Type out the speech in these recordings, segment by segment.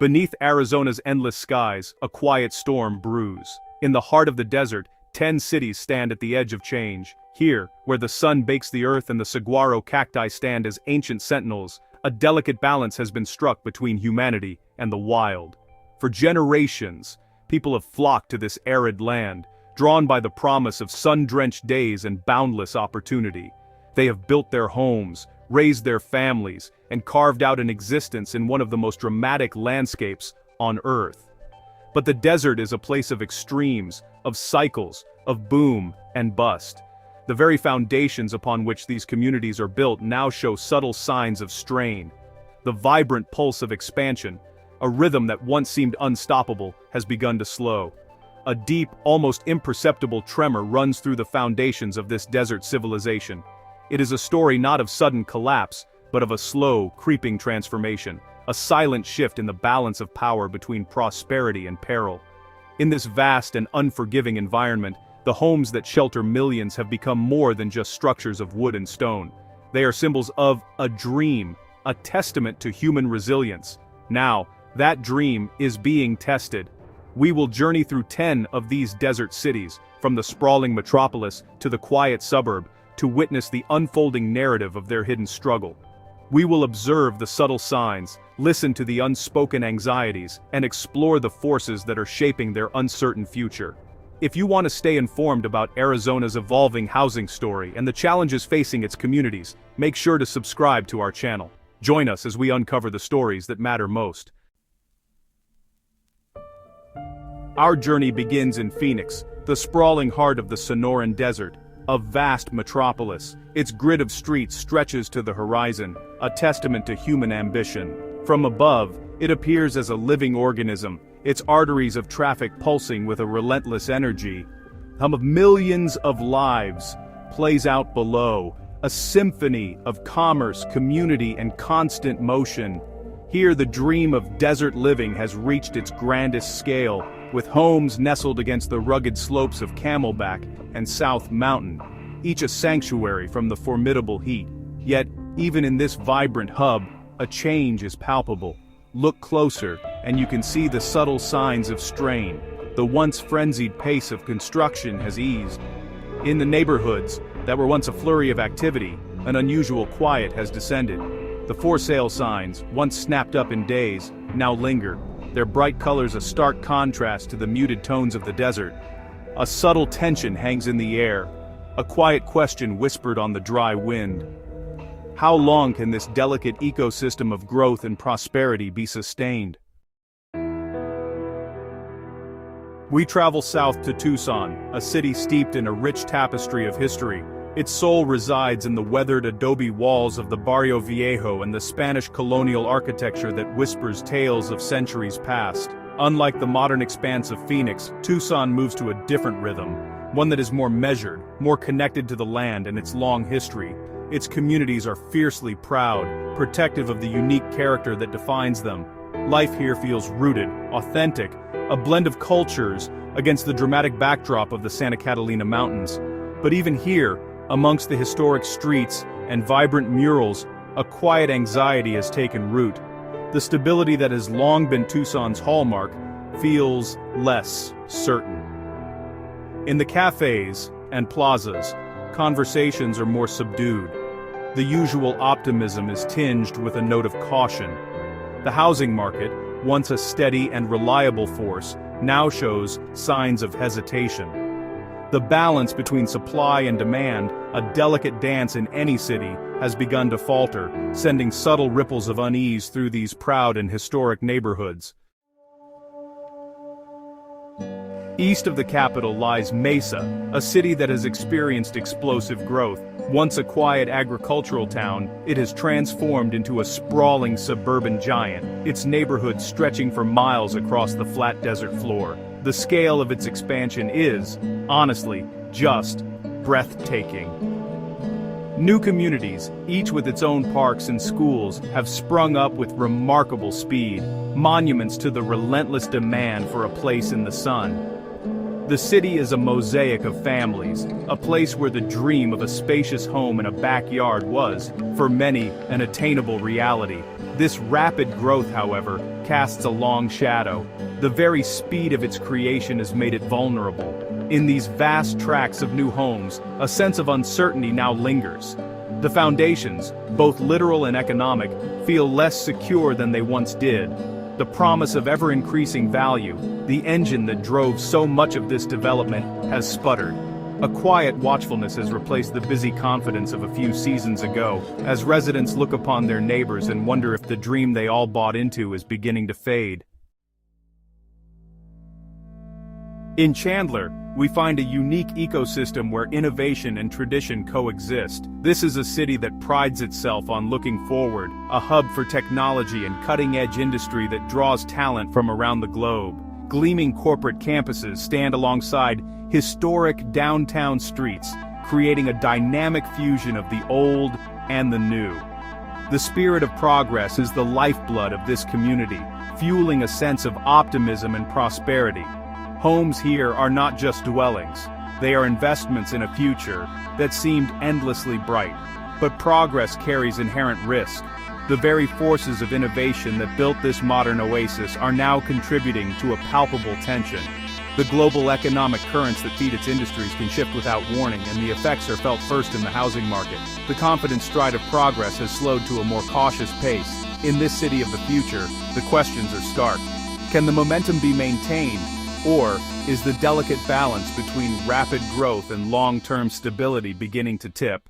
Beneath Arizona's endless skies, a quiet storm brews. In the heart of the desert, 10 cities stand at the edge of change. Here, where the sun bakes the earth and the saguaro cacti stand as ancient sentinels, a delicate balance has been struck between humanity and the wild. For generations, people have flocked to this arid land, drawn by the promise of sun-drenched days and boundless opportunity. They have built their homes, raised their families, and carved out an existence in one of the most dramatic landscapes on Earth. But the desert is a place of extremes, of cycles, of boom and bust. The very foundations upon which these communities are built now show subtle signs of strain. The vibrant pulse of expansion, a rhythm that once seemed unstoppable, has begun to slow. A deep, almost imperceptible tremor runs through the foundations of this desert civilization. It is a story not of sudden collapse, but of a slow, creeping transformation, a silent shift in the balance of power between prosperity and peril. In this vast and unforgiving environment, the homes that shelter millions have become more than just structures of wood and stone. They are symbols of a dream, a testament to human resilience. Now, that dream is being tested. We will journey through 10 of these desert cities, from the sprawling metropolis to the quiet suburb, to witness the unfolding narrative of their hidden struggle. We will observe the subtle signs, listen to the unspoken anxieties, and explore the forces that are shaping their uncertain future. If you want to stay informed about Arizona's evolving housing story and the challenges facing its communities, make sure to subscribe to our channel. Join us as we uncover the stories that matter most. Our journey begins in Phoenix, the sprawling heart of the Sonoran Desert, a vast metropolis. Its grid of streets stretches to the horizon, a testament to human ambition. From above, it appears as a living organism, its arteries of traffic pulsing with a relentless energy. The hum of millions of lives plays out below, a symphony of commerce, community, and constant motion. Here the dream of desert living has reached its grandest scale, with homes nestled against the rugged slopes of Camelback and South Mountain, each a sanctuary from the formidable heat. Yet, even in this vibrant hub, a change is palpable. Look closer, and you can see the subtle signs of strain. The once frenzied pace of construction has eased. In the neighborhoods that were once a flurry of activity, an unusual quiet has descended. The for sale signs, once snapped up in days, now linger, their bright colors a stark contrast to the muted tones of the desert. A subtle tension hangs in the air, a quiet question whispered on the dry wind. How long can this delicate ecosystem of growth and prosperity be sustained? We travel south to Tucson, a city steeped in a rich tapestry of history. Its soul resides in the weathered adobe walls of the Barrio Viejo and the Spanish colonial architecture that whispers tales of centuries past. Unlike the modern expanse of Phoenix, Tucson moves to a different rhythm, one that is more measured, more connected to the land and its long history. Its communities are fiercely proud, protective of the unique character that defines them. Life here feels rooted, authentic, a blend of cultures against the dramatic backdrop of the Santa Catalina Mountains. But even here, amongst the historic streets and vibrant murals, a quiet anxiety has taken root. The stability that has long been Tucson's hallmark feels less certain. In the cafes and plazas, conversations are more subdued. The usual optimism is tinged with a note of caution. The housing market, once a steady and reliable force, now shows signs of hesitation. The balance between supply and demand, a delicate dance in any city, has begun to falter, sending subtle ripples of unease through these proud and historic neighborhoods. East of the capital lies Mesa, a city that has experienced explosive growth. Once a quiet agricultural town, it has transformed into a sprawling suburban giant, its neighborhoods stretching for miles across the flat desert floor. The scale of its expansion is, honestly, just breathtaking. New communities, each with its own parks and schools, have sprung up with remarkable speed, monuments to the relentless demand for a place in the sun. The city is a mosaic of families, a place where the dream of a spacious home in a backyard was, for many, an attainable reality. This rapid growth, however, casts a long shadow. The very speed of its creation has made it vulnerable. In these vast tracts of new homes, a sense of uncertainty now lingers. The foundations, both literal and economic, feel less secure than they once did. The promise of ever-increasing value, the engine that drove so much of this development, has sputtered. A quiet watchfulness has replaced the busy confidence of a few seasons ago, as residents look upon their neighbors and wonder if the dream they all bought into is beginning to fade. In Chandler, we find a unique ecosystem where innovation and tradition coexist. This is a city that prides itself on looking forward, a hub for technology and cutting-edge industry that draws talent from around the globe. Gleaming corporate campuses stand alongside historic downtown streets, creating a dynamic fusion of the old and the new. The spirit of progress is the lifeblood of this community, fueling a sense of optimism and prosperity. Homes here are not just dwellings, they are investments in a future that seemed endlessly bright. But progress carries inherent risk. The very forces of innovation that built this modern oasis are now contributing to a palpable tension. The global economic currents that feed its industries can shift without warning, and the effects are felt first in the housing market. The confident stride of progress has slowed to a more cautious pace. In this city of the future, the questions are stark. Can the momentum be maintained? Or is the delicate balance between rapid growth and long-term stability beginning to tip?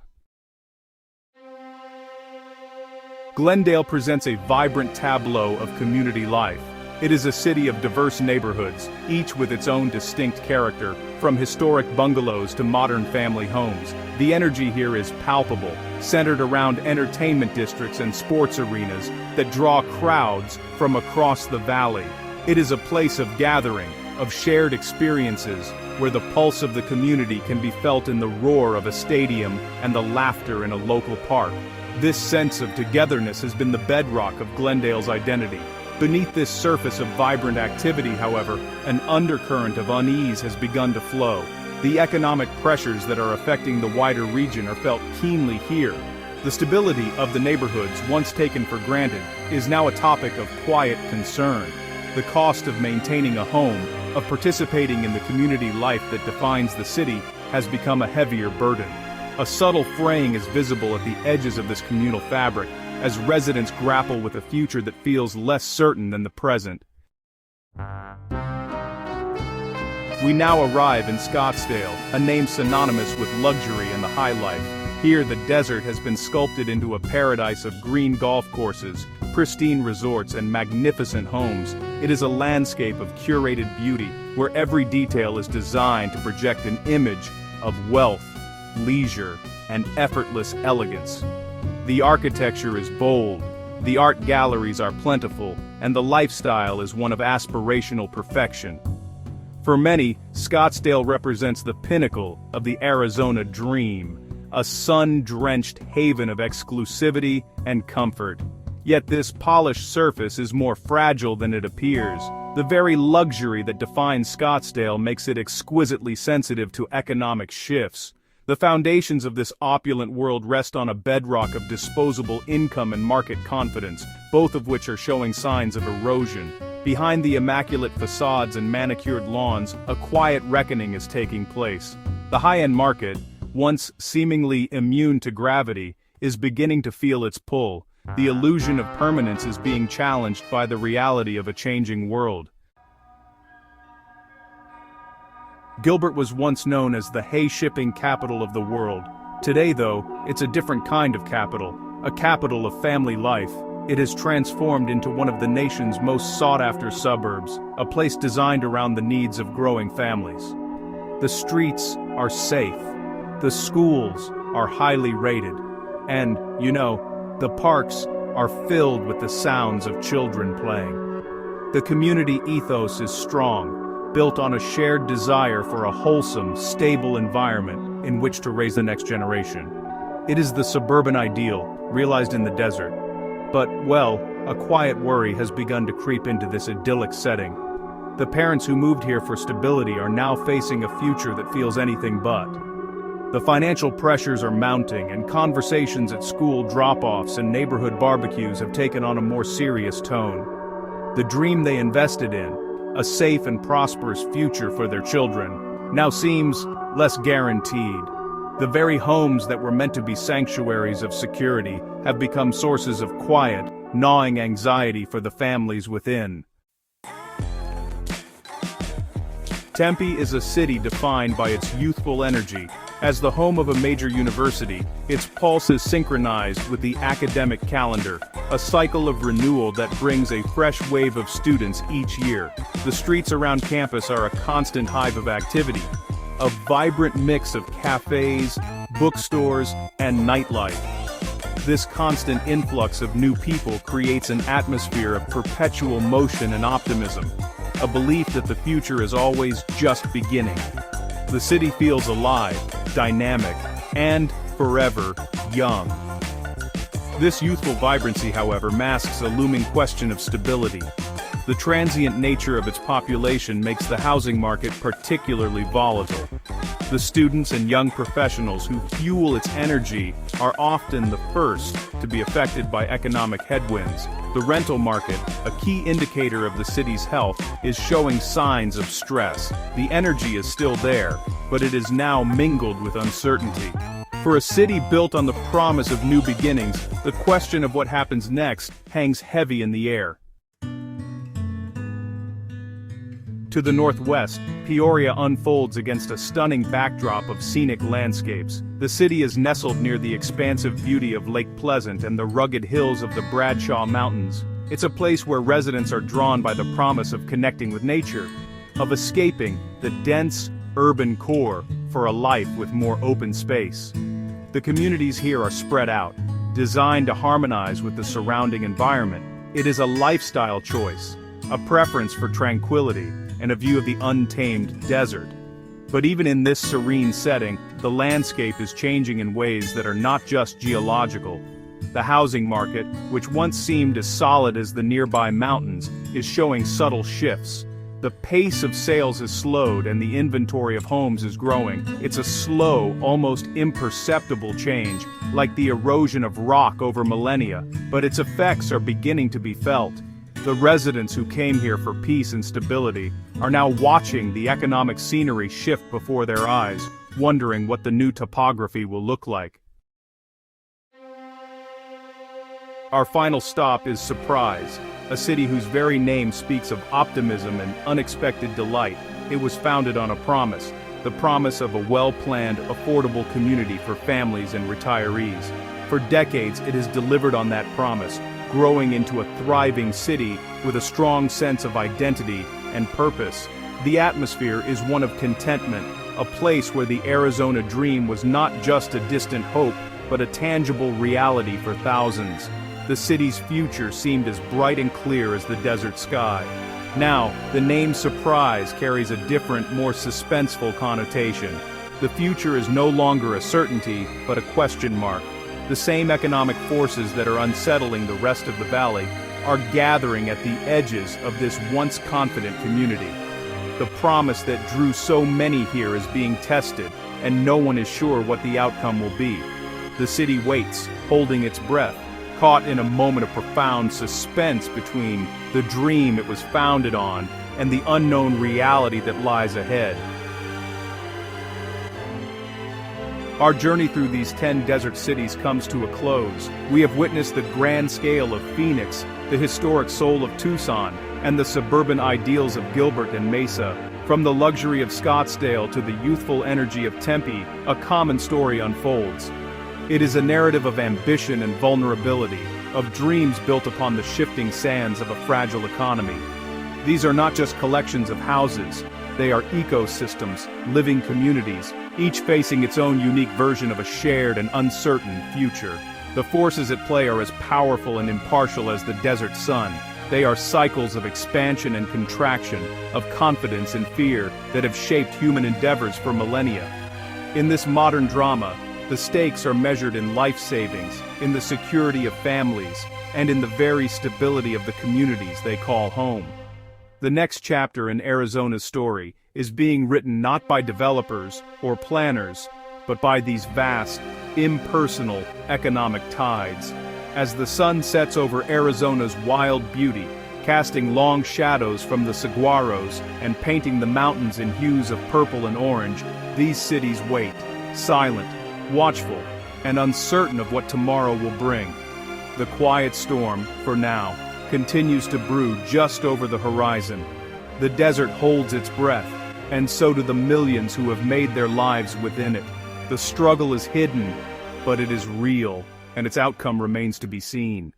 Glendale presents a vibrant tableau of community life. It is a city of diverse neighborhoods, each with its own distinct character, from historic bungalows to modern family homes. The energy here is palpable, centered around entertainment districts and sports arenas that draw crowds from across the valley. It is a place of gathering, of shared experiences, where the pulse of the community can be felt in the roar of a stadium and the laughter in a local park. This sense of togetherness has been the bedrock of Glendale's identity. Beneath this surface of vibrant activity, however, an undercurrent of unease has begun to flow. The economic pressures that are affecting the wider region are felt keenly here. The stability of the neighborhoods, once taken for granted, is now a topic of quiet concern. The cost of maintaining a home, of participating in the community life that defines the city, has become a heavier burden. A subtle fraying is visible at the edges of this communal fabric, as residents grapple with a future that feels less certain than the present. We now arrive in Scottsdale, a name synonymous with luxury and the high life. Here the desert has been sculpted into a paradise of green golf courses, pristine resorts, and magnificent homes. It is a landscape of curated beauty, where every detail is designed to project an image of wealth, leisure, and effortless elegance. The architecture is bold, the art galleries are plentiful, and the lifestyle is one of aspirational perfection. For many, Scottsdale represents the pinnacle of the Arizona dream, a sun-drenched haven of exclusivity and comfort. Yet this polished surface is more fragile than it appears. The very luxury that defines Scottsdale makes it exquisitely sensitive to economic shifts. The foundations of this opulent world rest on a bedrock of disposable income and market confidence, both of which are showing signs of erosion. Behind the immaculate facades and manicured lawns, a quiet reckoning is taking place. The high-end market, once seemingly immune to gravity, is beginning to feel its pull. The illusion of permanence is being challenged by the reality of a changing world. Gilbert was once known as the hay shipping capital of the world. Today, though, it's a different kind of capital, a capital of family life. It has transformed into one of the nation's most sought-after suburbs, a place designed around the needs of growing families. The streets are safe, the schools are highly rated, and, the parks are filled with the sounds of children playing. The community ethos is strong, built on a shared desire for a wholesome, stable environment in which to raise the next generation. It is the suburban ideal, realized in the desert. But, a quiet worry has begun to creep into this idyllic setting. The parents who moved here for stability are now facing a future that feels anything but. The financial pressures are mounting, and conversations at school drop-offs and neighborhood barbecues have taken on a more serious tone. The dream they invested in, a safe and prosperous future for their children, now seems less guaranteed. The very homes that were meant to be sanctuaries of security have become sources of quiet, gnawing anxiety for the families within. Tempe is a city defined by its youthful energy. As the home of a major university, its pulse is synchronized with the academic calendar, a cycle of renewal that brings a fresh wave of students each year. The streets around campus are a constant hive of activity, a vibrant mix of cafes, bookstores, and nightlife. This constant influx of new people creates an atmosphere of perpetual motion and optimism, a belief that the future is always just beginning. The city feels alive, dynamic, and forever young. This youthful vibrancy, however, masks a looming question of stability. The transient nature of its population makes the housing market particularly volatile. The students and young professionals who fuel its energy are often the first to be affected by economic headwinds. The rental market, a key indicator of the city's health, is showing signs of stress. The energy is still there, but it is now mingled with uncertainty. For a city built on the promise of new beginnings, the question of what happens next hangs heavy in the air. To the northwest, Peoria unfolds against a stunning backdrop of scenic landscapes. The city is nestled near the expansive beauty of Lake Pleasant and the rugged hills of the Bradshaw Mountains. It's a place where residents are drawn by the promise of connecting with nature, of escaping the dense, urban core for a life with more open space. The communities here are spread out, designed to harmonize with the surrounding environment. It is a lifestyle choice, a preference for tranquility, and a view of the untamed desert. But even in this serene setting, the landscape is changing in ways that are not just geological. The housing market, which once seemed as solid as the nearby mountains, is showing subtle shifts. The pace of sales has slowed and the inventory of homes is growing. It's a slow, almost imperceptible change, like the erosion of rock over millennia, but its effects are beginning to be felt. The residents who came here for peace and stability are now watching the economic scenery shift before their eyes, wondering what the new topography will look like. Our final stop is Surprise, a city whose very name speaks of optimism and unexpected delight. It was founded on a promise, the promise of a well-planned, affordable community for families and retirees. For decades, it has delivered on that promise, growing into a thriving city with a strong sense of identity and purpose. The atmosphere is one of contentment, a place where the Arizona dream was not just a distant hope, but a tangible reality for thousands. The city's future seemed as bright and clear as the desert sky. Now, the name Surprise carries a different, more suspenseful connotation. The future is no longer a certainty, but a question mark. The same economic forces that are unsettling the rest of the valley are gathering at the edges of this once confident community. The promise that drew so many here is being tested, and no one is sure what the outcome will be. The city waits, holding its breath, caught in a moment of profound suspense between the dream it was founded on and the unknown reality that lies ahead. Our journey through these 10 desert cities comes to a close. We have witnessed the grand scale of Phoenix, the historic soul of Tucson, and the suburban ideals of Gilbert and Mesa. From the luxury of Scottsdale to the youthful energy of Tempe, a common story unfolds. It is a narrative of ambition and vulnerability, of dreams built upon the shifting sands of a fragile economy. These are not just collections of houses, they are ecosystems, living communities, each facing its own unique version of a shared and uncertain future. The forces at play are as powerful and impartial as the desert sun. They are cycles of expansion and contraction, of confidence and fear that have shaped human endeavors for millennia. In this modern drama, the stakes are measured in life savings, in the security of families, and in the very stability of the communities they call home. The next chapter in Arizona's story is being written not by developers or planners, but by these vast, impersonal economic tides. As the sun sets over Arizona's wild beauty, casting long shadows from the saguaros and painting the mountains in hues of purple and orange, these cities wait, silent, watchful, and uncertain of what tomorrow will bring. The quiet storm, for now, continues to brew just over the horizon. The desert holds its breath, and so do the millions who have made their lives within it. The struggle is hidden, but it is real, and its outcome remains to be seen.